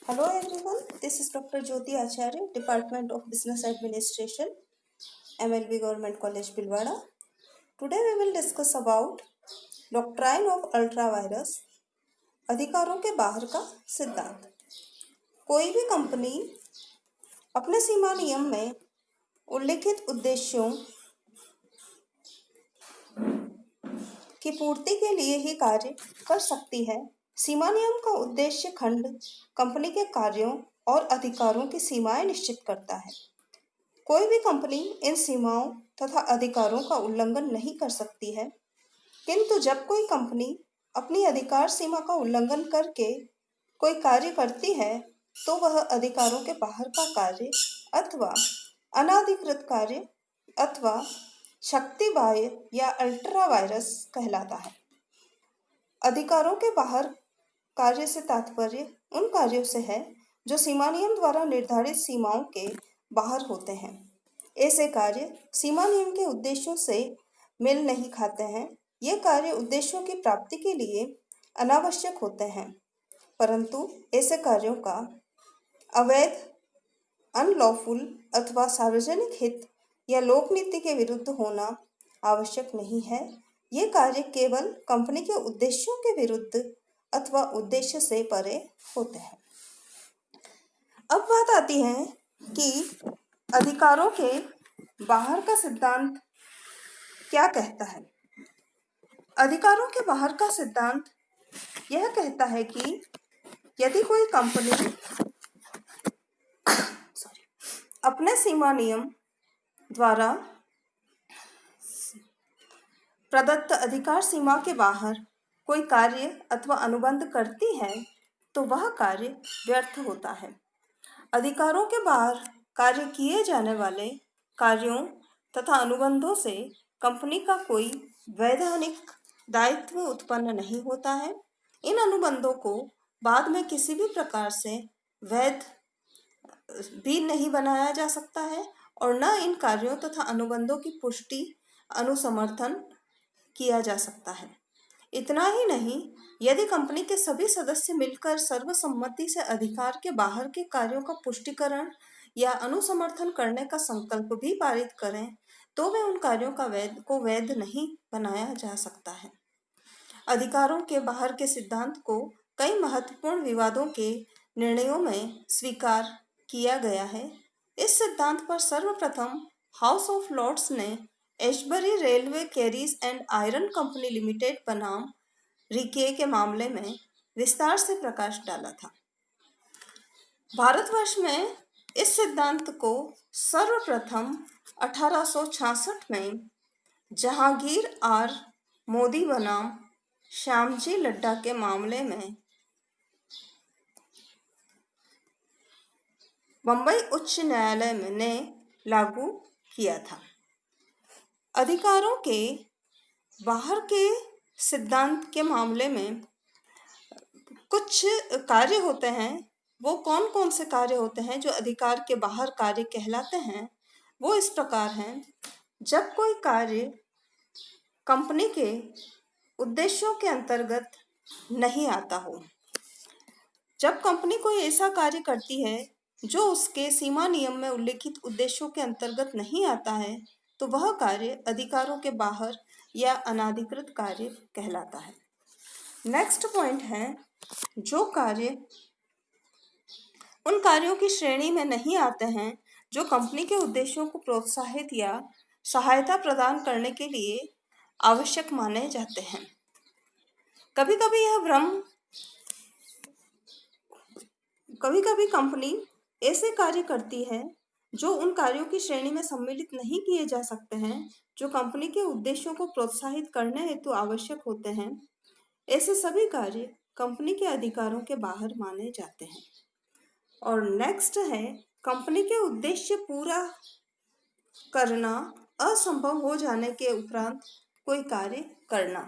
Hello everyone, this is Dr. Jyoti Acharya, Department of Business Administration, MLB Government College, Bhilwara. Today we will discuss about Doctrine of Ultra Vires, अधिकारों के बाहर का सिद्धांत। कोई भी company अपने सीमा नियम में उल्लिखित उद्देश्यों की पूर्ति के लिए ही कार्य कर सकती है। सीमा नियम का उद्देश्य खंड कंपनी के कार्यों और अधिकारों की सीमाएं निश्चित करता है। कोई भी कंपनी इन सीमाओं तथा अधिकारों का उल्लंघन नहीं कर सकती है, किंतु जब कोई कंपनी अपनी अधिकार सीमा का उल्लंघन करके कोई कार्य करती है तो वह अधिकारों के बाहर का कार्य अथवा अनाधिकृत कार्य अथवा शक्ति बाह्य या अल्ट्रा वायरस कहलाता है। अधिकारों के बाहर कार्य से तात्पर्य उन कार्यों से है जो सीमा नियम द्वारा निर्धारित सीमाओं के बाहर होते हैं। ऐसे कार्य सीमा नियम के उद्देश्यों से मेल नहीं खाते हैं। ये कार्य उद्देश्यों की प्राप्ति के लिए अनावश्यक होते हैं, परंतु ऐसे कार्यों का अवैध, अनलॉफुल अथवा सार्वजनिक हित या लोक नीति के विरुद्ध होना आवश्यक नहीं है। ये कार्य केवल कंपनी के उद्देश्यों के विरुद्ध अथवा उद्देश्य से परे होते हैं। अब बात आती है कि अधिकारों के बाहर का सिद्धांत क्या कहता है। अधिकारों के बाहर का सिद्धांत यह कहता है कि यदि कोई कंपनी अपने सीमा नियम द्वारा प्रदत्त अधिकार सीमा के बाहर कोई कार्य अथवा अनुबंध करती है तो वह कार्य व्यर्थ होता है। अधिकारों के बाहर कार्य किए जाने वाले कार्यों तथा अनुबंधों से कंपनी का कोई वैधानिक दायित्व उत्पन्न नहीं होता है। इन अनुबंधों को बाद में किसी भी प्रकार से वैध भी नहीं बनाया जा सकता है और न इन कार्यों तथा अनुबंधों की पुष्टि अनुसमर्थन किया जा सकता है। इतना ही नहीं, यदि कंपनी के सभी सदस्य मिलकर सर्वसम्मति से अधिकार के बाहर के कार्यों का पुष्टिकरण या अनुसमर्थन करने का संकल्प भी पारित करें तो वे उन कार्यों को वैध नहीं बनाया जा सकता है। अधिकारों के बाहर के सिद्धांत को कई महत्वपूर्ण विवादों के निर्णयों में स्वीकार किया गया है। इस सिद्धांत पर सर्वप्रथम हाउस ऑफ लॉर्ड्स ने Ashbery railway carries and iron company limited बनाम रिके के मामले में विस्तार से प्रकाश डाला था। भारतवर्ष में इस सिद्धांत को सर्वप्रथम 1866 में जहांगीर आर मोदी बनाम श्यामजी लड्डा के मामले में बंबई उच्च न्यायालय ने लागू किया था। अधिकारों के बाहर के सिद्धांत के मामले में कुछ कार्य होते हैं। वो कौन कौन से कार्य होते हैं जो अधिकार के बाहर कार्य कहलाते हैं? वो इस प्रकार हैं। जब कोई कार्य कंपनी के उद्देश्यों के अंतर्गत नहीं आता हो, जब कंपनी कोई ऐसा कार्य करती है जो उसके सीमा नियम में उल्लिखित उद्देश्यों के अंतर्गत नहीं आता है तो वह कार्य अधिकारों के बाहर या अनाधिकृत कार्य कहलाता है। नेक्स्ट पॉइंट है, जो कार्य उन कार्यों की श्रेणी में नहीं आते हैं जो कंपनी के उद्देश्यों को प्रोत्साहित या सहायता प्रदान करने के लिए आवश्यक माने जाते हैं। कभी कभी कंपनी ऐसे कार्य करती है जो उन कार्यों की श्रेणी में सम्मिलित नहीं किए जा सकते हैं जो कंपनी के उद्देश्यों को प्रोत्साहित करने हेतु आवश्यक होते हैं। ऐसे सभी कार्य कंपनी के अधिकारों के बाहर माने जाते हैं। और नेक्स्ट है, कंपनी के उद्देश्य पूरा करना असंभव हो जाने के उपरांत कोई कार्य करना।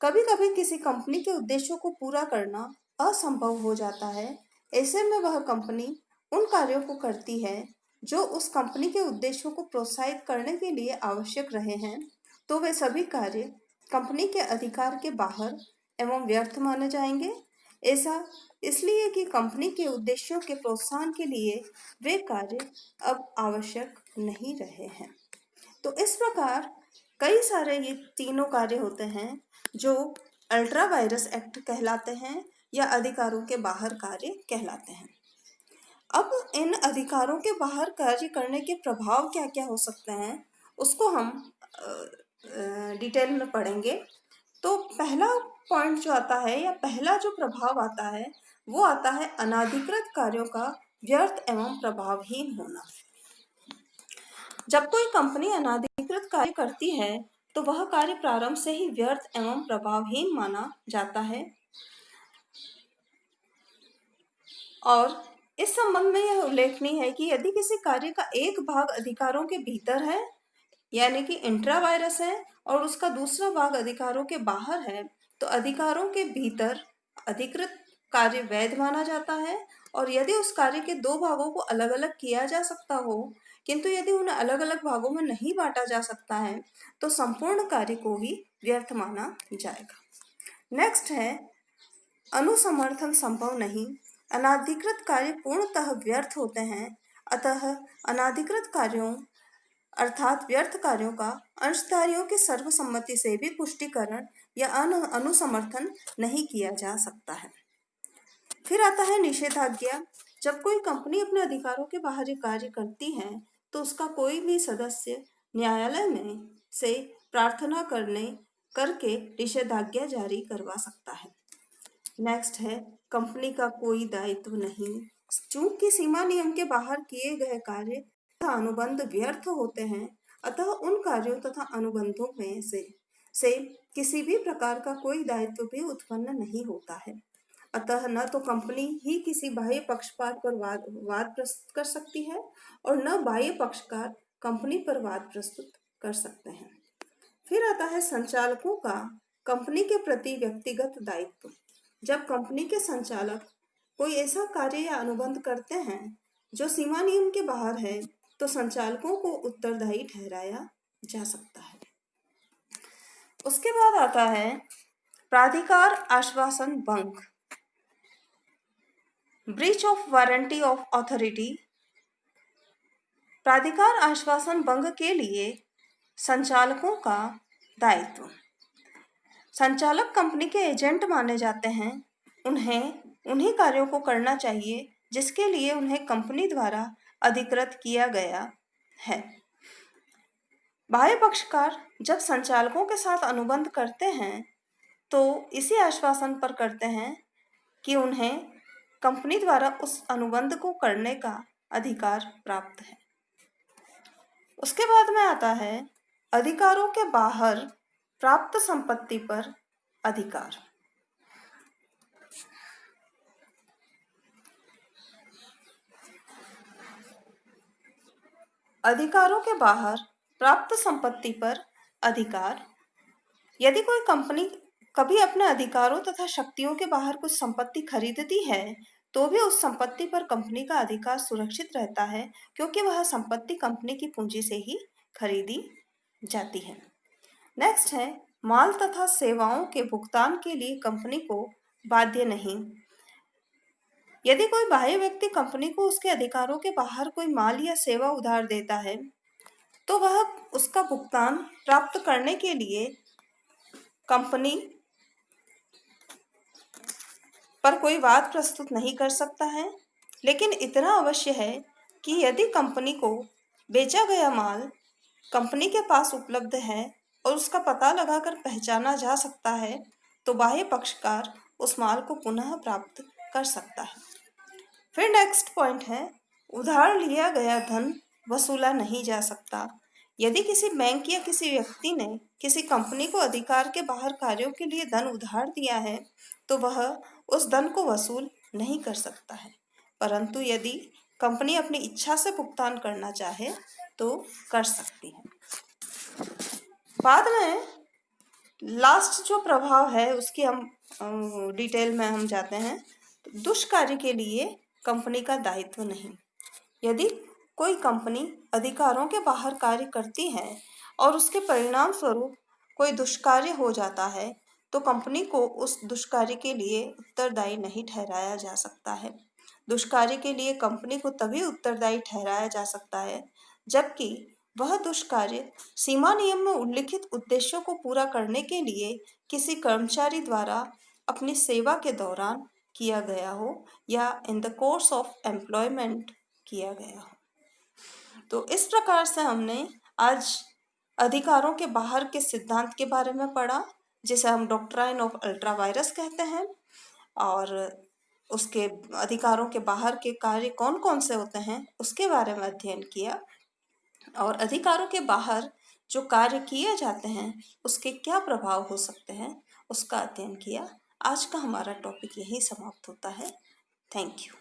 कभी कभी किसी कंपनी के उद्देश्यों को पूरा करना असंभव हो जाता है। ऐसे में वह कंपनी उन कार्यों को करती है जो उस कंपनी के उद्देश्यों को प्रोत्साहित करने के लिए आवश्यक रहे हैं, तो वे सभी कार्य कंपनी के अधिकार के बाहर एवं व्यर्थ माने जाएंगे। ऐसा इसलिए कि कंपनी के उद्देश्यों के प्रोत्साहन के लिए वे कार्य अब आवश्यक नहीं रहे हैं। तो इस प्रकार कई सारे ये तीनों कार्य होते हैं जो अल्ट्रा वायरस एक्ट कहलाते हैं या अधिकारों के बाहर कार्य कहलाते हैं। अब इन अधिकारों के बाहर कार्य करने के प्रभाव क्या क्या हो सकते हैं उसको हम डिटेल में पढ़ेंगे। तो पहला पॉइंट जो आता है या पहला जो प्रभाव आता है वो आता है अनाधिकृत कार्यों का व्यर्थ एवं प्रभावहीन होना। जब कोई कंपनी अनाधिकृत कार्य करती है तो वह कार्य प्रारंभ से ही व्यर्थ एवं प्रभावहीन माना जाता है। और इस संबंध में यह उल्लेखनीय है कि यदि किसी कार्य का एक भाग अधिकारों के भीतर है यानी कि इंट्रा वायरस है और उसका दूसरा भाग अधिकारों के बाहर है तो अधिकारों के भीतर अधिकृत कार्य वैध माना जाता है। और यदि उस कार्य के दो भागों को अलग अलग किया जा सकता हो किंतु यदि उन्हें अलग अलग भागों में नहीं बांटा जा सकता है तो संपूर्ण कार्य को ही व्यर्थ माना जाएगा। नेक्स्ट है अनुसमर्थन संभव नहीं। अनाधिकृत कार्य पूर्णतः व्यर्थ होते हैं, अतः अनाधिकृत कार्यों अर्थात व्यर्थ कार्यों का अंशधारियों की सर्वसम्मति से भी पुष्टिकरण या अनुसमर्थन नहीं किया जा सकता है। फिर आता है निषेधाज्ञा। जब कोई कंपनी अपने अधिकारों के बाहर कार्य करती है तो उसका कोई भी सदस्य न्यायालय में से प्रार्थना करके निषेधाज्ञा जारी करवा सकता है। नेक्स्ट है कंपनी का कोई दायित्व नहीं। चूंकि सीमा नियम के बाहर किए गए कार्य तथा अनुबंध व्यर्थ होते हैं अतः उन कार्यों तथा अनुबंधों में से किसी भी प्रकार का कोई दायित्व भी उत्पन्न नहीं होता है। अतः न तो कंपनी ही किसी बाह्य पक्षकार पर वाद प्रस्तुत कर सकती है और न बाह्य पक्षकार कंपनी पर वाद प्रस्तुत कर सकते हैं। फिर आता है संचालकों का कंपनी के प्रति व्यक्तिगत दायित्व। जब कंपनी के संचालक कोई ऐसा कार्य या अनुबंध करते हैं जो सीमा नियम के बाहर है तो संचालकों को उत्तरदायी ठहराया जा सकता है। उसके बाद आता है प्राधिकार आश्वासन भंग, breach of warranty of authority. प्राधिकार आश्वासन भंग के लिए संचालकों का दायित्व। संचालक कंपनी के एजेंट माने जाते हैं। उन्हें उन्हीं कार्यों को करना चाहिए जिसके लिए उन्हें कंपनी द्वारा अधिकृत किया गया है। बाह्य पक्षकार जब संचालकों के साथ अनुबंध करते हैं तो इसी आश्वासन पर करते हैं कि उन्हें कंपनी द्वारा उस अनुबंध को करने का अधिकार प्राप्त है। उसके बाद में आता है अधिकारों के बाहर प्राप्त संपत्ति पर अधिकार। अधिकारों के बाहर प्राप्त संपत्ति पर अधिकार। यदि कोई कंपनी कभी अपने अधिकारों तथा शक्तियों के बाहर कुछ संपत्ति खरीदती है तो भी उस संपत्ति पर कंपनी का अधिकार सुरक्षित रहता है क्योंकि वह संपत्ति कंपनी की पूंजी से ही खरीदी जाती है। नेक्स्ट है माल तथा सेवाओं के भुगतान के लिए कंपनी को बाध्य नहीं। यदि कोई बाह्य व्यक्ति कंपनी को उसके अधिकारों के बाहर कोई माल या सेवा उधार देता है तो वह उसका भुगतान प्राप्त करने के लिए कंपनी पर कोई वाद प्रस्तुत नहीं कर सकता है। लेकिन इतना अवश्य है कि यदि कंपनी को बेचा गया माल कंपनी के पास उपलब्ध है और उसका पता लगाकर पहचाना जा सकता है तो बाह्य पक्षकार उस माल को पुनः प्राप्त कर सकता है। फिर नेक्स्ट पॉइंट है उधार लिया गया धन वसूला नहीं जा सकता। यदि किसी बैंक या किसी व्यक्ति ने किसी कंपनी को अधिकार के बाहर कार्यों के लिए धन उधार दिया है तो वह उस धन को वसूल नहीं कर सकता है, परंतु यदि कंपनी अपनी इच्छा से भुगतान करना चाहे तो कर सकती है। बाद में लास्ट जो प्रभाव है उसकी हम डिटेल में हम जाते हैं। दुष्कार्य के लिए कंपनी का दायित्व नहीं। यदि कोई कंपनी अधिकारों के बाहर कार्य करती है और उसके परिणाम स्वरूप कोई दुष्कार्य हो जाता है तो कंपनी को उस दुष्कार्य के लिए उत्तरदायी नहीं ठहराया जा सकता है। दुष्कार्य के लिए कंपनी को तभी उत्तरदायी ठहराया जा सकता है जबकि वह दुष्कार्य सीमा नियम में उल्लिखित उद्देश्यों को पूरा करने के लिए किसी कर्मचारी द्वारा अपनी सेवा के दौरान किया गया हो या in the course of employment किया गया हो। तो इस प्रकार से हमने आज अधिकारों के बाहर के सिद्धांत के बारे में पढ़ा, जिसे हम डॉक्ट्राइन ऑफ अल्ट्रा वायरस कहते हैं, और उसके अधिकारों के बाहर के कार्य कौन कौन से होते हैं उसके बारे में अध्ययन किया, और अधिकारों के बाहर जो कार्य किए जाते हैं उसके क्या प्रभाव हो सकते हैं उसका अध्ययन किया। आज का हमारा टॉपिक यही समाप्त होता है। Thank you.